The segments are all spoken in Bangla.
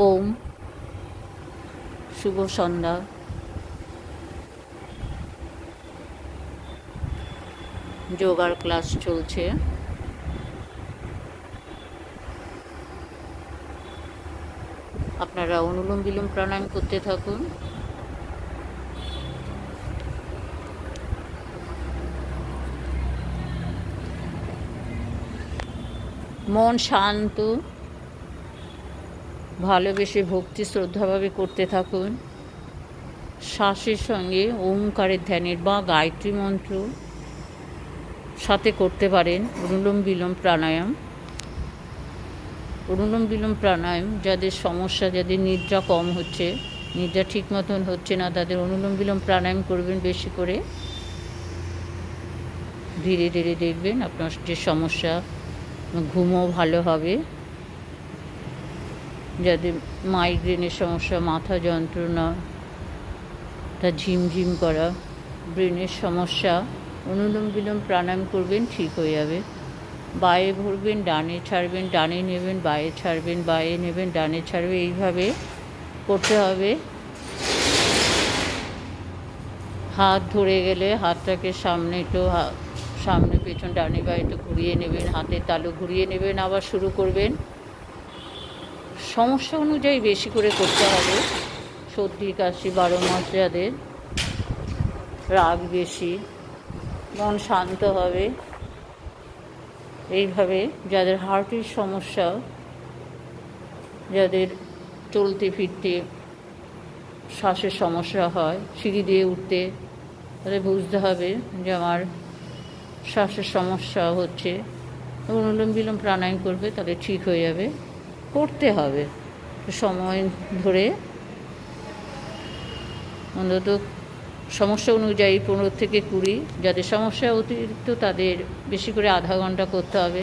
ওম শুভ সন্ধ্যা। যোগার ক্লাস চলছে। আপনারা অনুলোম বিলোম প্রাণায়াম করতে থাকুন। মন শান্ত, ভালোবেসে ভক্তি শ্রদ্ধাভাবে করতে থাকুন। শ্বাসের সঙ্গে ওমকারের ধ্যানের বা গায়ত্রী মন্ত্র সাথে করতে পারেন অনুলোম বিলোম প্রাণায়াম। অনুলোম বিলোম প্রাণায়াম যাদের সমস্যা, যাদের নিদ্রা কম হচ্ছে, নিদ্রা ঠিক মতন হচ্ছে না, তাদের অনুলোম বিলোম প্রাণায়াম করবেন বেশি করে। ধীরে ধীরে দেখবেন আপনার যে সমস্যা, ঘুমও ভালো হবে। যাদের মাইগ্রেনের সমস্যা, মাথা যন্ত্রণা, তা ঝিমঝিম করা, ব্রেনের সমস্যা, অনুলোম বিলোম প্রাণায়াম করবেন, ঠিক হয়ে যাবে। বায়ে ভরবেন, ডানে ছাড়বেন, ডানে নেবেন, বায়ে ছাড়বেন, বায়ে নেবেন, ডানে ছাড়বে, এইভাবে করতে হবে। হাত ধরে গেলে হাতটাকে সামনে একটু সামনে পেছন ডানে বায়ে একটু ঘুরিয়ে নেবেন, হাতের তালু ঘুরিয়ে নেবেন, আবার শুরু করবেন। সমস্যা অনুযায়ী বেশি করে করতে হবে। সর্দি কাশি 12 মাস যাদের, রাগ বেশি, মন শান্ত হবে। এইভাবে যাদের হার্টের সমস্যা, যাদের চলতে ফিরতে শ্বাসের সমস্যা হয়, সিঁড়ি দিয়ে উঠতে, তাদের বুঝতে হবে যে আমার শ্বাসের সমস্যা হচ্ছে, অনুলোম বিলোম প্রাণায়াম করবে, তাহলে ঠিক হয়ে যাবে। করতে হবে সময় ধরে, অন্তত সমস্যা অনুযায়ী 15 থেকে 20। যাদের সমস্যা অতিরিক্ত তাদের বেশি করে আধা ঘন্টা করতে হবে।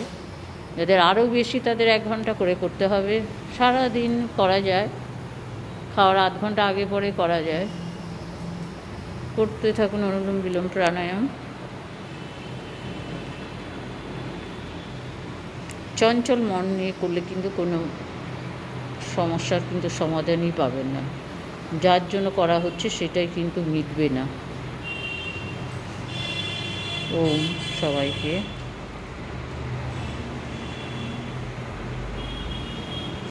যাদের আরও বেশি তাদের 1 ঘন্টা করে করতে হবে। সারা দিন করা যায়, খাওয়ার আধ ঘন্টা আগে পরে করা যায়। করতে থাকুন অনুলোম বিলোম প্রাণায়াম। চঞ্চল মন নিয়ে করলে কিন্তু কোনো সমস্যার কিন্তু সমাধানই পাবেন না। যার জন্য করা হচ্ছে সেটাই কিন্তু মিটবে না। ওম সবাইকে।